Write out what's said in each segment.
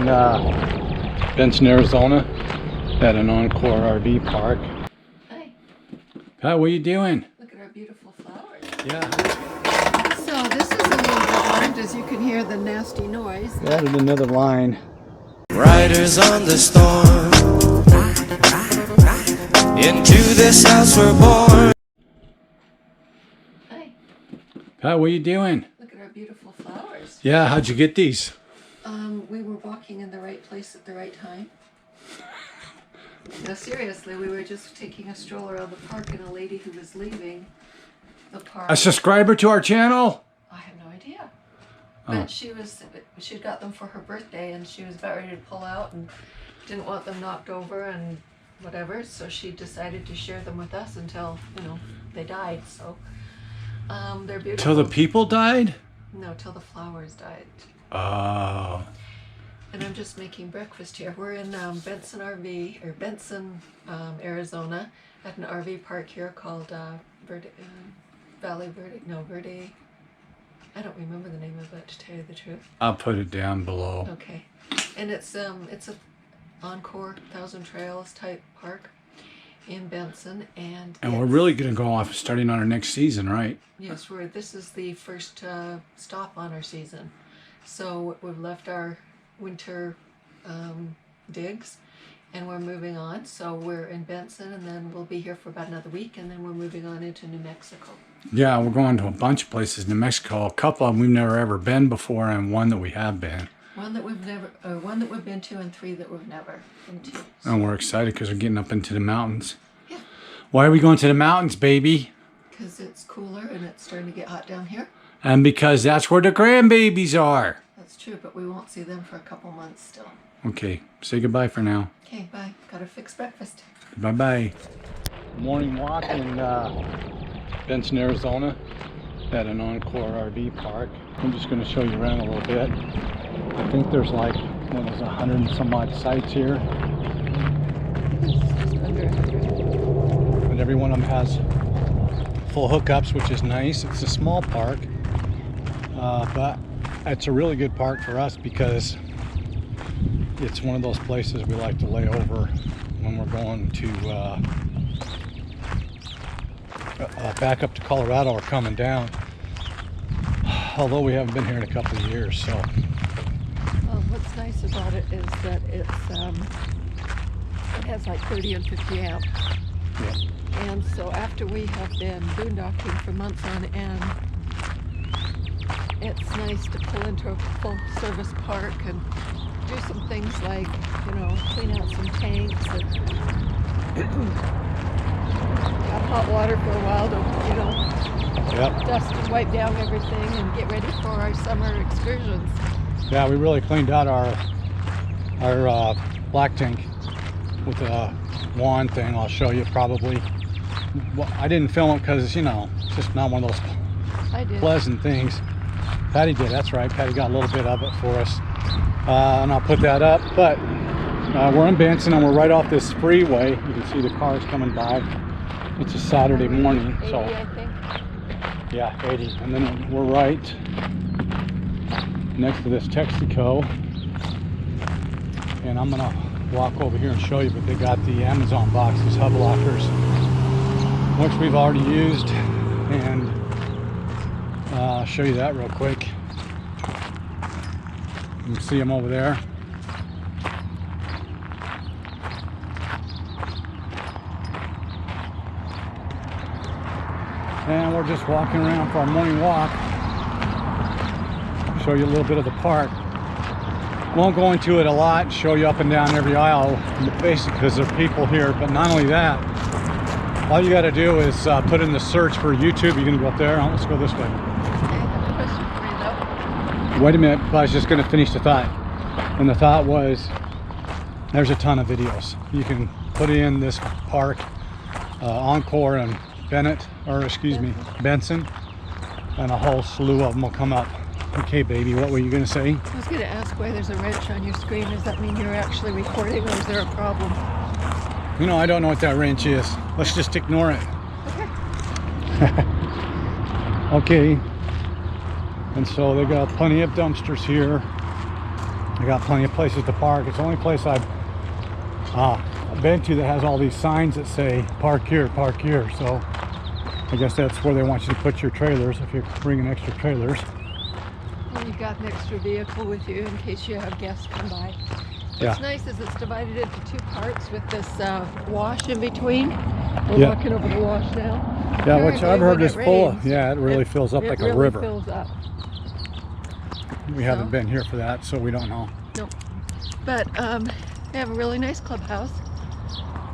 Benson, Arizona at an Encore RV park. Hi. Hi, what are you doing? Look at our beautiful flowers. Yeah. So this is a little bit orange, as you can hear the nasty noise. Added another line. Riders on the storm. Into this house we're born. Hi. Hi, what are you doing? Look at our beautiful flowers. Yeah, how'd you get these? We were walking in the right place at the right time. No, seriously, we were just taking a stroll around the park and a lady who was leaving the park. A subscriber to our channel? I have no idea. Oh. But she'd got them for her birthday and she was about ready to pull out and didn't want them knocked over and whatever, so she decided to share them with us until, they died. So they're beautiful. Till the people died? No, till the flowers died. Oh. And I'm just making breakfast here. We're in Benson, Arizona, at an RV park here called Valley Verde. I don't remember the name of it, to tell you the truth. I'll put it down below. Okay. And it's a Encore 1,000 Trails type park in Benson, and we're really going to go off starting on our next season, right? Yes, this is the first stop on our season. So we've left our winter digs and we're moving on. So we're in Benson and then we'll be here for about another week and then we're moving on into New Mexico. Yeah, we're going to a bunch of places in New Mexico. A couple of them we've never ever been before and one that we have been. One that we've been to and 3 that we've never been to. So. And we're excited because we're getting up into the mountains. Yeah. Why are we going to the mountains, baby? Because it's cooler and it's starting to get hot down here. And because that's where the grandbabies are. That's true, but we won't see them for a couple months still. Okay, say goodbye for now. Okay, bye. Gotta fix breakfast. Bye-bye. Morning walk in Benson, Arizona at an Encore RV park. I'm just going to show you around a little bit. I think there's like, there's 100 and some odd sites here. It's just under 100. But every one of them has full hookups, which is nice. It's a small park, but it's a really good park for us because it's one of those places we like to lay over when we're going to back up to Colorado or coming down. Although we haven't been here in a couple of years, so. What's nice about it is that it has like 30 and 50 amp. Yeah. And so after we have been boondocking for months on end, it's nice to pull into a full service park and do some things like, clean out some tanks and have hot water for a while to, Yep. dust and wipe down everything and get ready for our summer excursions. Yeah, we really cleaned out our black tank with a wand thing. I'll show you probably. Well, I didn't film it because, it's just not one of those pleasant things. Patty did, that's right. Patty got a little bit of it for us. And I'll put that up. But we're in Benson and we're right off this freeway. You can see the cars coming by. It's a Saturday morning. 80, so I think. Yeah, 80. And then we're right next to this Texaco. And I'm gonna walk over here and show you, but they got the Amazon boxes, hub lockers, which we've already used, and I'll show you that real quick. You can see them over there. And we're just walking around for our morning walk. Show you a little bit of the park. Won't go into it a lot, show you up and down every aisle, basically because there are people here. But not only that, all you got to do is put in the search for YouTube. You're gonna go up there. Let's go this way. Okay, I have a question for you though. Wait a minute, I was just gonna finish the thought. And the thought was, there's a ton of videos. You can put in this park, Encore and Benson, and a whole slew of them will come up. Okay, baby, what were you going to say? I was going to ask why there's a wrench on your screen. Does that mean you're actually recording, or is there a problem? I don't know what that wrench is. Let's just ignore it. Okay. Okay. And so they got plenty of dumpsters here. I got plenty of places to park. It's the only place I've been to that has all these signs that say park here, park here. So I guess that's where they want you to put your trailers if you're bringing extra trailers. Well, you got an extra vehicle with you in case you have guests come by. Yeah. What's nice is it's divided into two parts with this wash in between. We're walking over the wash now. Yeah, which I've heard is full. Rains, Yeah, it really fills up like really a river. Fills up. We haven't been here for that, so we don't know. No. But they have a really nice clubhouse.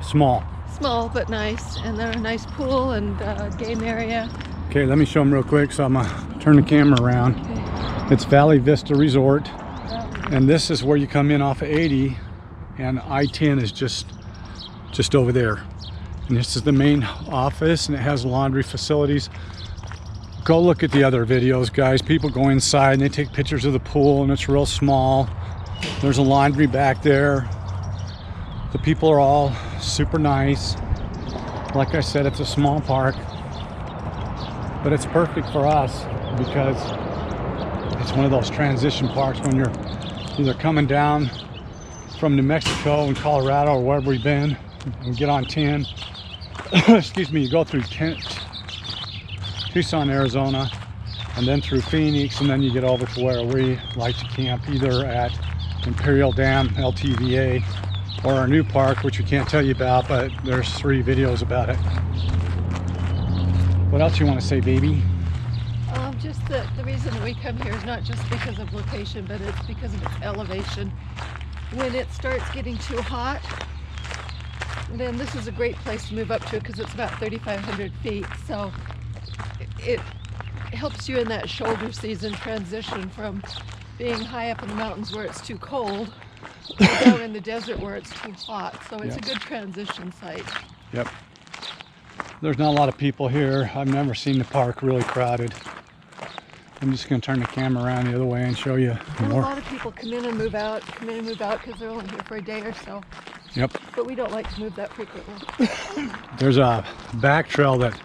Small. Small, but nice. And then a nice pool and game area. Okay, let me show them real quick. So I'm going to turn the camera around. Okay. It's Valley Vista Resort. And this is where you come in off of 80. And I-10 is just over there. And this is the main office, and it has laundry facilities. Go look at the other videos, guys. People go inside and they take pictures of the pool, and it's real small. There's a laundry back there. The people are all super nice. Like I said, it's a small park, but it's perfect for us because it's one of those transition parks when you're either coming down from New Mexico and Colorado or wherever we've been and get on 10. Excuse me, you go through Tucson, Arizona, and then through Phoenix, and then you get over to where we like to camp, either at Imperial Dam, LTVA, or our new park, which we can't tell you about, but there's 3 videos about it. What else you want to say, baby? Just that the reason that we come here is not just because of location, but it's because of its elevation. When it starts getting too hot, then this is a great place to move up to because it's about 3,500 feet. So it helps you in that shoulder season transition from being high up in the mountains where it's too cold to down in the desert where it's too hot. So it's a good transition site. Yep. There's not a lot of people here. I've never seen the park really crowded. I'm just going to turn the camera around the other way and show you more. A lot of people come in and move out because they're only here for a day or so. Yep. But we don't like to move that frequently. There's a back trail that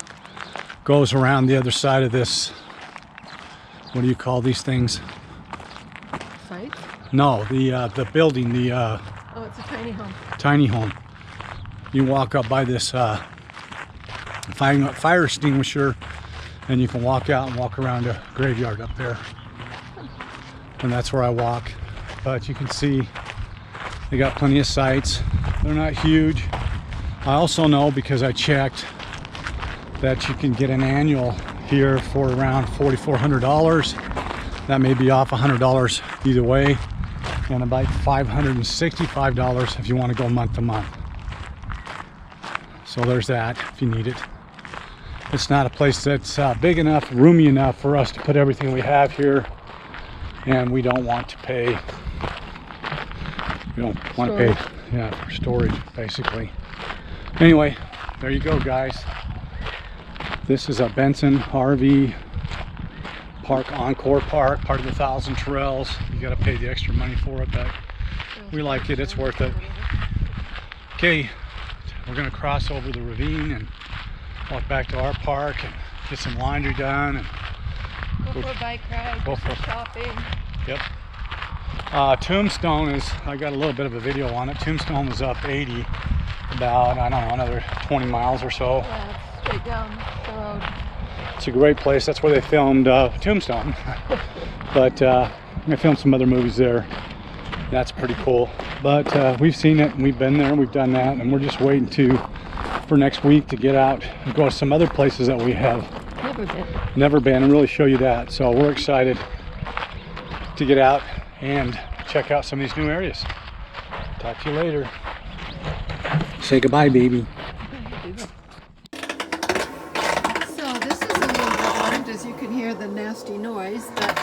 goes around the other side of this. What do you call these things? Site? No, the building, oh, it's a tiny home. Tiny home. You walk up by this fire extinguisher, and you can walk out and walk around a graveyard up there. And that's where I walk. But you can see they got plenty of sites. They're not huge. I also know, because I checked, that you can get an annual here for around $4,400. That may be off $100 either way, and about $565 if you want to go month to month. So there's that if you need it. It's not a place that's big enough, roomy enough for us to put everything we have here, and we don't want to pay. We don't want to pay, for storage, basically. Anyway, there you go, guys. This is a Benson RV Park, Encore Park, part of the 1,000 Trails. You got to pay the extra money for it, but we like it. It's worth it. Okay, we're going to cross over the ravine and walk back to our park and get some laundry done. And go for a bike ride, go for shopping. Yep. Tombstone is, I got a little bit of a video on it. Tombstone was up 80, about, I don't know, another 20 miles or so. Yeah, it's straight down the road. It's a great place. That's where they filmed Tombstone. But they filmed some other movies there. That's pretty cool. But we've seen it, and we've been there, and we've done that, and we're just waiting for next week to get out and go to some other places that we have never been and really show you that. So we're excited to get out and check out some of these new areas. Talk to you later. Say goodbye, baby. So this is a little different, as you can hear the nasty noise, but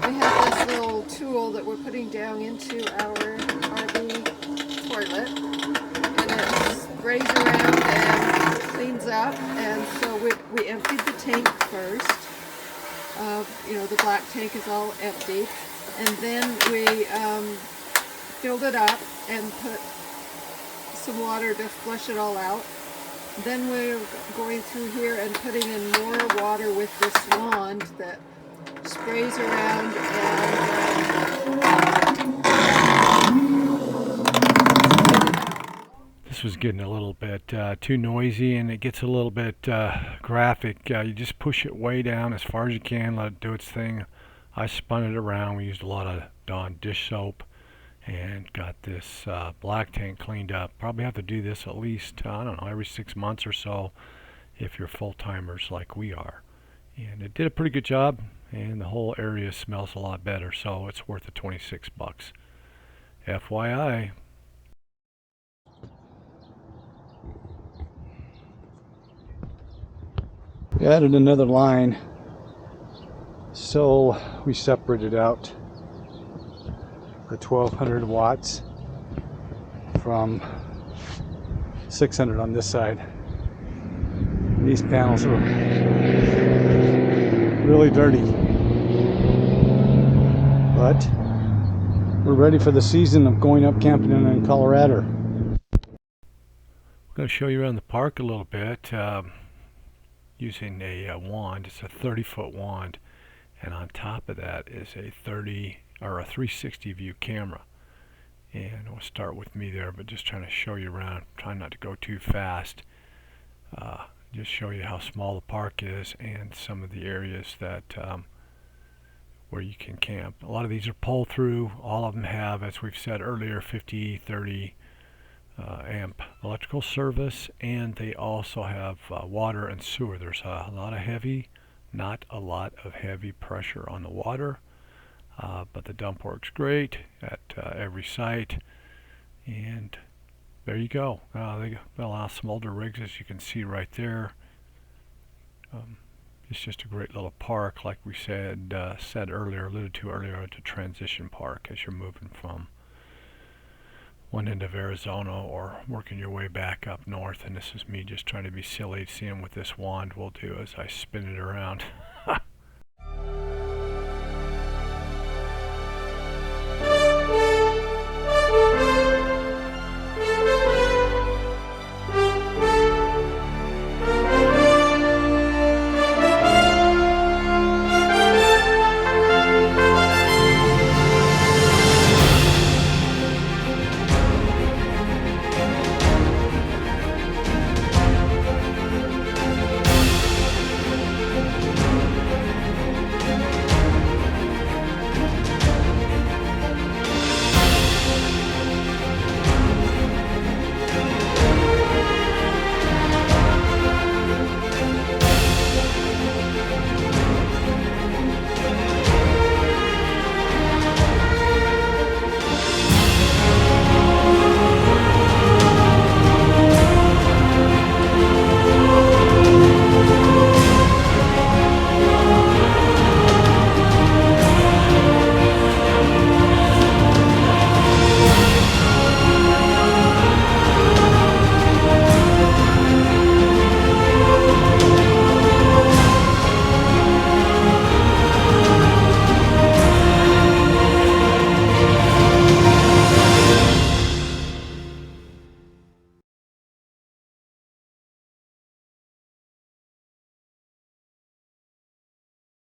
we have this little tool that we're putting down into our RV toilet, and it sprays around and cleans up. And so we emptied the tank first. The black tank is all empty, and then we filled it up and put some water to flush it all out. Then we're going through here and putting in more water with this wand that sprays around and This was getting a little bit too noisy, and it gets a little bit graphic. You just push it way down as far as you can, let it do its thing. I spun it around. We used a lot of Dawn dish soap and got this black tank cleaned up. Probably have to do this at least, I don't know, every 6 months or so if you're full-timers like we are. And it did a pretty good job, and the whole area smells a lot better, so it's worth the 26 bucks. FYI. We added another line, so we separated out the 1200 watts from 600 on this side. These panels are really dirty, but we're ready for the season of going up camping in Colorado. I'm going to show you around the park a little bit. Using a wand. It's a 30-foot wand, and on top of that is a 360 view camera. And we'll start with me there, but just trying to show you around, trying not to go too fast. Just show you how small the park is and some of the areas that where you can camp. A lot of these are pull through. All of them have, as we've said earlier, 50, 30 amp electrical service, and they also have water and sewer. There's a lot of heavy, not a lot of heavy pressure on the water, but the dump works great at every site. And there you go. They allow some older rigs, as you can see right there. It's just a great little park, like we said earlier, alluded to earlier, it's a transition park as you're moving from one end of Arizona or working your way back up north. And this is me just trying to be silly, seeing what this wand will do as I spin it around.